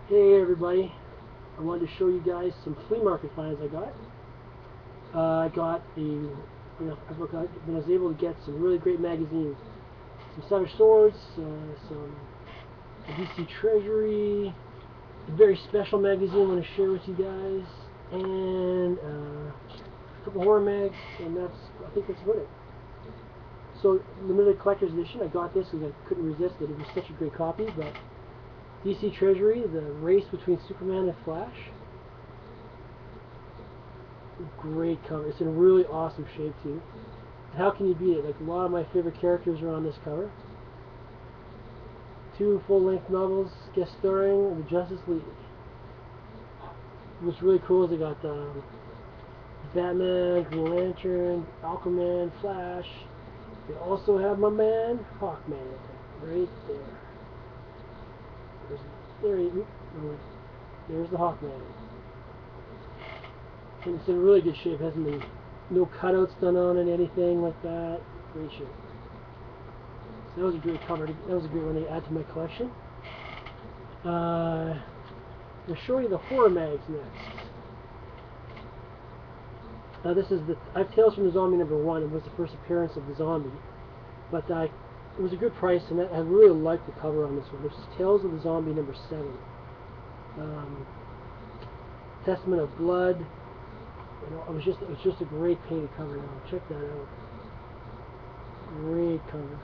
Hey everybody, I wanted to show you guys some flea market finds I got. I got when I was able to get some really great magazines. Some Savage Swords, some DC Treasury, a very special magazine I want to share with you guys, and a couple horror mags, and I think that's about it. So, limited collector's edition, I got this because I couldn't resist it. It was such a great copy, but DC Treasury, the race between Superman and Flash. Great cover. It's in really awesome shape too. How can you beat it? Like, a lot of my favorite characters are on this cover. 2 full-length novels guest starring the Justice League. What's really cool is they got Batman, Green Lantern, Aquaman, Flash. They also have my man Hawkman right there. There's the Hawkman. And it's in really good shape. It hasn't been no cutouts done on it, anything like that. Great shape. So that was a great cover. That was a great one to add to my collection. I'll show you the horror mags next. This is I have Tales from the Zombie #1. It was the first appearance of the zombie, but it was a good price, and I really liked the cover on this one. This is Tales of the Zombie #7. Testament of Blood. You know, it was just a great painted cover. Now check that out. Great cover.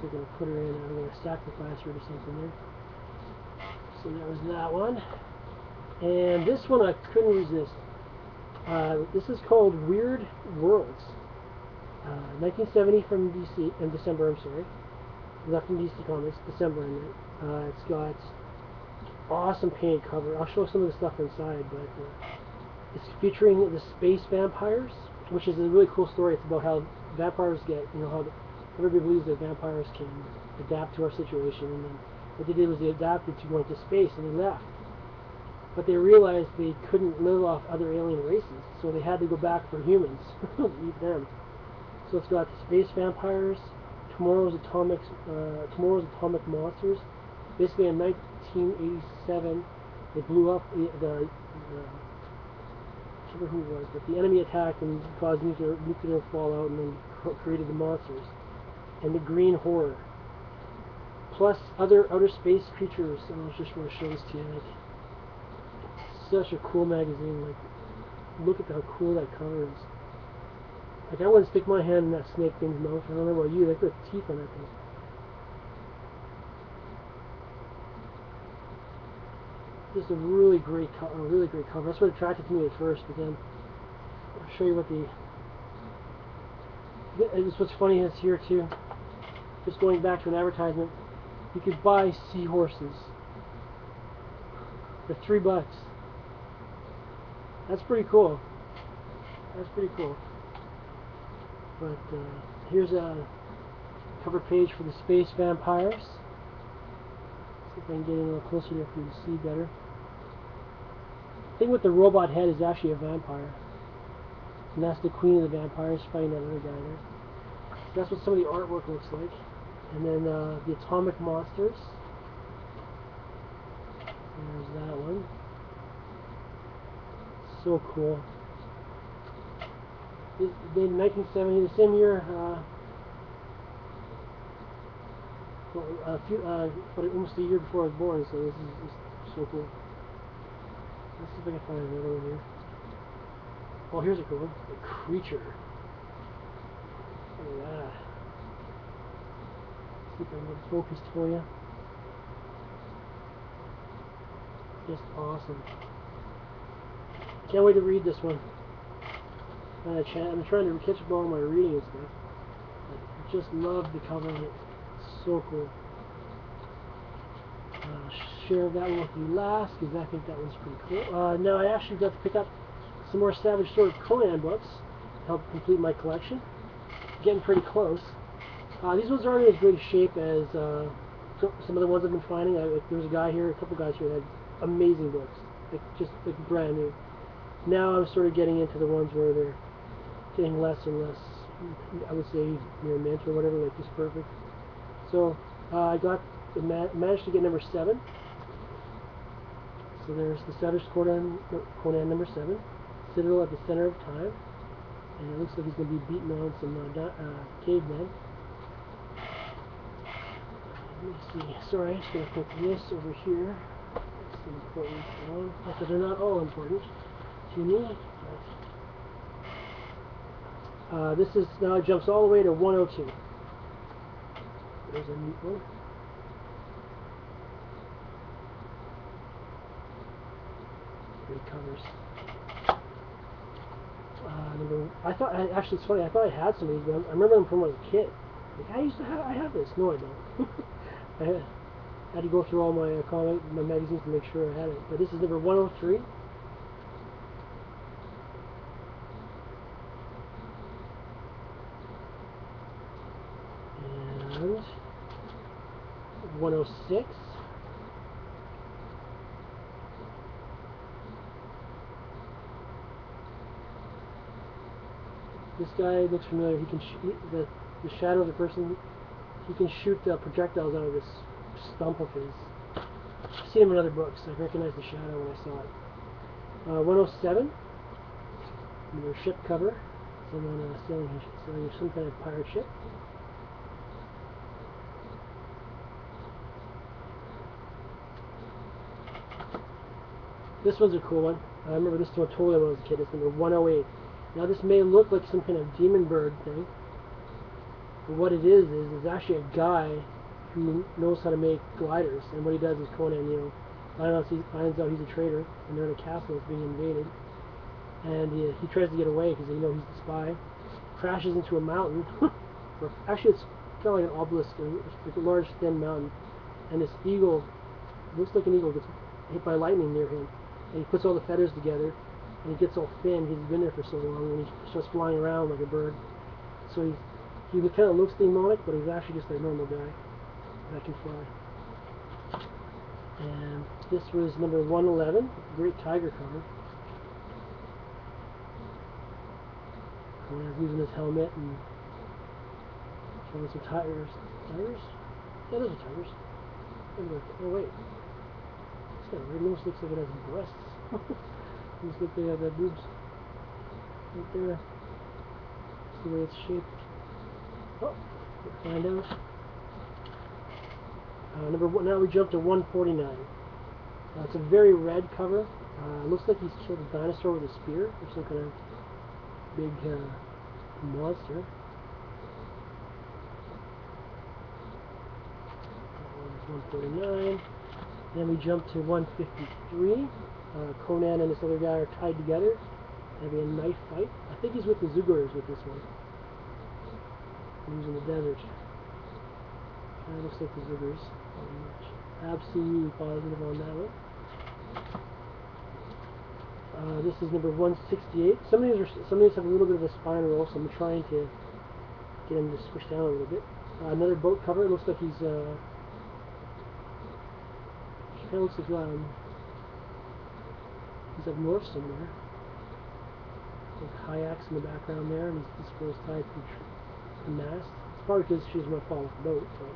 Just gonna put her in. I'm gonna sacrifice her to something there. So there was that one. And this one I couldn't resist. This is called Weird Worlds. 1970 from DC, in December, I'm sorry. Not from DC Comics, December, I meant. It's got awesome painted cover. I'll show some of the stuff inside, but it's featuring the space vampires, which is a really cool story. It's about how vampires get, how everybody believes that vampires can adapt to our situation, and then what they did was they adapted to going to space, and they left. But they realized they couldn't live off other alien races, so they had to go back for humans to eat them. So it's got space vampires, Tomorrow's Atomic Monsters. Basically, in 1987, they blew up I can't remember who it was, but the enemy attacked and caused nuclear fallout, and then created the monsters and the Green Horror. Plus other outer space creatures, and I just want to show this to you. Like, such a cool magazine. Like, look at how cool that cover is. Like, I wouldn't stick my hand in that snake thing's mouth. I don't know about you. Like, the teeth on that thing. Just a really great cover. That's what attracted to me at first. But then I'll show you what what's funny is here too. Just going back to an advertisement, you could buy seahorses for $3. That's pretty cool. That's pretty cool. But here's a cover page for the space vampires. See if I can get in a little closer there for you to see better. The thing with the robot head is actually a vampire. And that's the queen of the vampires fighting that other guy there. So that's what some of the artwork looks like. And then the Atomic Monsters. There's that one. So cool. Made in 1970, the same year, almost a year before I was born, so this is so cool. Let's see if I can find another one here. Oh, here's a cool one. The Creature. Look at that. Let's see if I can get it focused for you. Just awesome. Can't wait to read this one. I'm trying to catch up on my reading and stuff. I just love the cover of it. It's so cool. I'll share that one with you last because I think that one's pretty cool. Now I actually got to pick up some more Savage Sword Conan books to help complete my collection. Getting pretty close. These ones aren't in as good shape as some of the ones I've been finding. There's a couple guys here that had amazing books, like brand new. Now I'm sort of getting into the ones where they're getting less and less I would say near mint or whatever, like just perfect. So I managed to get number 7. So there's the Savage Conan number 7, Citadel at the Center of Time, and it looks like he's going to be beating on some cavemen. Let me see. Sorry, I'm just going to put this over here. That's the important one. Not that they're not all important to me. But, this is now it jumps all the way to 102. There's a neat one. Great covers. Actually, it's funny. I thought I had some of these, but I remember them from when I was a kid. Like I have this. No, I don't. I had to go through all my my magazines to make sure I had it. But this is number 103. And 106. This guy looks familiar. He can the shadow of the person. He can shoot projectiles out of this stump of his. I've seen him in other books. I recognized the shadow when I saw it. 107. Another ship cover. Someone sailing some kind of pirate ship. This one's a cool one. I remember this one totally when I was a kid. It's number 108. Now this may look like some kind of demon bird thing, but what it is actually a guy who knows how to make gliders. And what he does is Conan, finds out he's a traitor, and they're in a castle that's being invaded. And he tries to get away because he's the spy. Crashes into a mountain. Actually, it's kind of like an obelisk, it's a large, thin mountain. And this eagle, looks like an eagle, gets hit by lightning near him. And he puts all the feathers together, and he gets all thin. He's been there for so long, and he starts flying around like a bird. So he kind of looks demonic, but he's actually just a normal guy that can fly. And this was number 111, Great Tiger cover. He's using his helmet and showing some tigers. Tigers? Yeah, those are tigers. Oh wait. It's kind of weird. It almost looks like it has breasts. It looks like they have that boobs. Right there. That's the way it's shaped. Oh, we'll find out. Now we jump to 149. It's a very red cover. Looks like he's killed a dinosaur with a spear or some kind of big monster. That one's 149. Then we jump to 153. Conan and this other guy are tied together, having a knife fight. I think he's with the Zugurs with this one. He's in the desert. Kind of looks like the Zugurs. Absolutely positive on that one. This is number 168. Some of these have a little bit of a spine roll, so I'm trying to get him to squish down a little bit. Another boat cover. It looks like he's kind of looks like he's up north somewhere. Some kayaks in the background there, and this girl's tied to the mast. It's probably because she's going to fall off the boat. But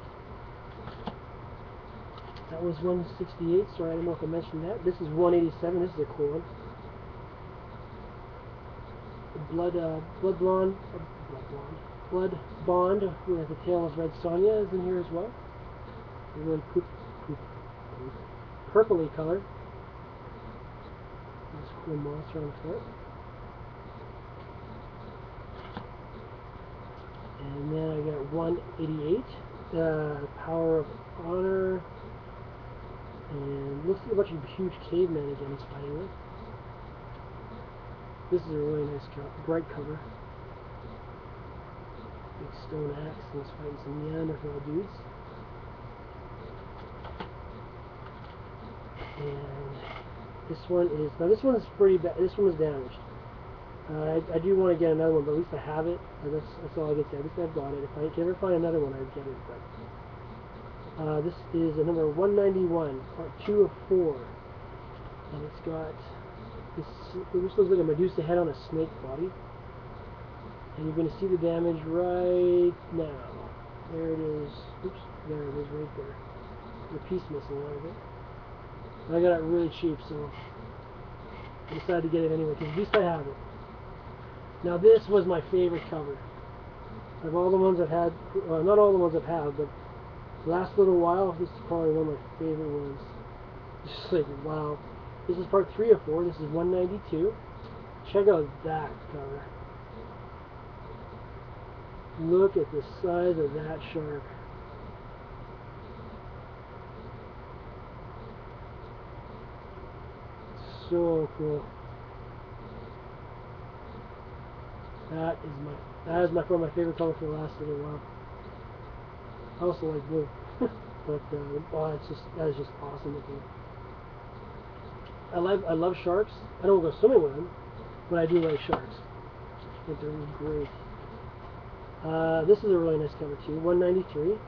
that was 168. Sorry, I don't know if I mentioned that. This is 187. This is a cool one. Blood Bond with the Tale of Red Sonja is in here as well. A really purpley color. This cool monster on the front. And then I got 188. Power of Honor. And looks like a bunch of huge cavemen again he's fighting with. This is a really nice bright cover. Big stone axe, and he's fighting some Neanderthal dudes. And this one is pretty bad. This one is damaged. I do want to get another one, but at least I have it. That's all I can say. At least I've got it. If I can ever find another one, I'd get it. But this is a number 191, part 2 of 4, and it's got this. It looks like a Medusa head on a snake body. And you're going to see the damage right now. There it is. Oops, there it is right there. The piece missing out of it. I got it really cheap, so I decided to get it anyway, because at least I have it. Now this was my favorite cover. Of all the ones I've had, well, not all the ones I've had, but the last little while, this is probably one of my favorite ones. Just like, wow. This is part 3 of 4, this is 192. Check out that cover. Look at the size of that shark. So cool. That is my favorite color for the last little while. I also like blue, but oh, that is just awesome looking. I love sharks. I don't go swimming with them, but I do like sharks. I think they're really great. This is a really nice cover too. 193.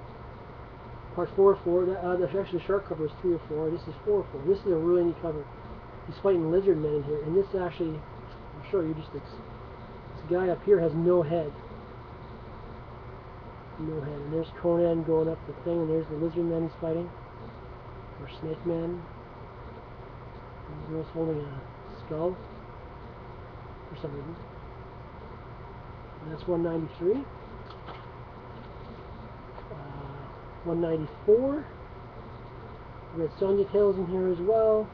Part 4 of 4. Actually, the shark cover is 3 of 4. This is 4 of 4. This is a really neat cover. He's fighting lizard men in here, and this actually, I'll show you just this guy up here has no head. No head. And there's Conan going up the thing, and there's the lizard men he's fighting. Or snake man. And the girl's holding a skull. For some reason. And that's 193. 194. We got Sonya Tales in here as well.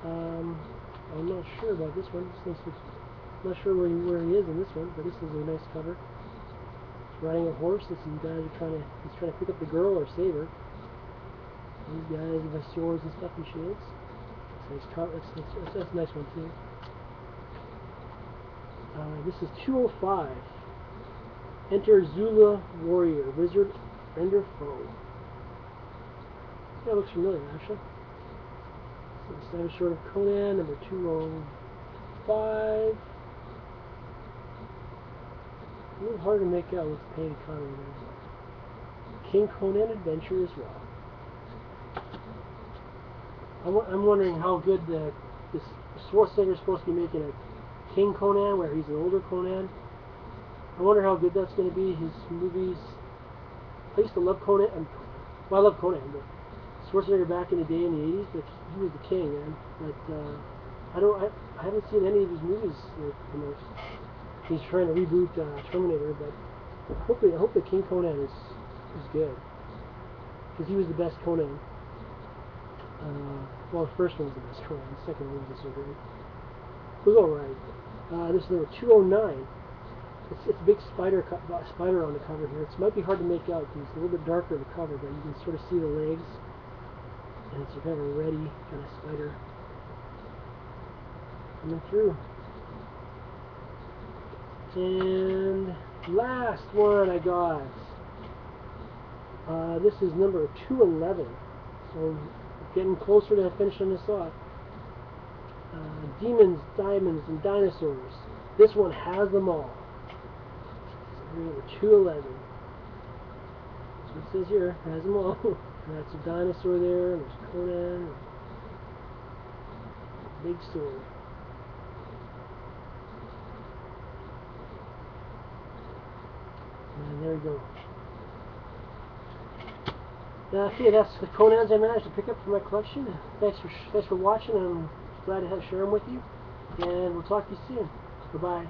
I'm not sure about this one. I'm not sure where he is in this one, but this is a nice cover. He's riding a horse. This guys are he's trying to pick up the girl or save her. These guys have swords and stuff and shields. That's a nice one too. This is 205. Enter Zula Warrior, Wizard, Render Foe. That looks familiar actually. So the Savage Sword of Conan, number 205. A little hard to make out with the painted cover there. King Conan Adventure as well. I'm wondering how good this Schwarzenegger is supposed to be making a King Conan, where he's an older Conan. I wonder how good that's going to be. His movies. I used to love Conan. Well, I love Conan, but Schwarzenegger back in the day in the 80s, but he was the king, man. But I haven't seen any of his movies. He's trying to reboot Terminator, but I hope the King Conan is good, because he was the best Conan. Well, the first one was the best Conan. The second one wasn't so great. It was alright. This is number 209. It's a big spider on the cover here. It might be hard to make out because it's a little bit darker in the cover, but you can sort of see the legs. And it's kind of a reddy kind of spider coming through. And last one I got. This is number 211. So getting closer to finishing this off. Demons, Diamonds, and Dinosaurs. This one has them all. So number 211. That's what it says here. Has them all. That's a dinosaur there. And there's Conan. Big sword. And there you go. Okay, that's the Conans I managed to pick up for my collection. Thanks for watching. I'm glad to share them with you. And we'll talk to you soon. Bye-bye.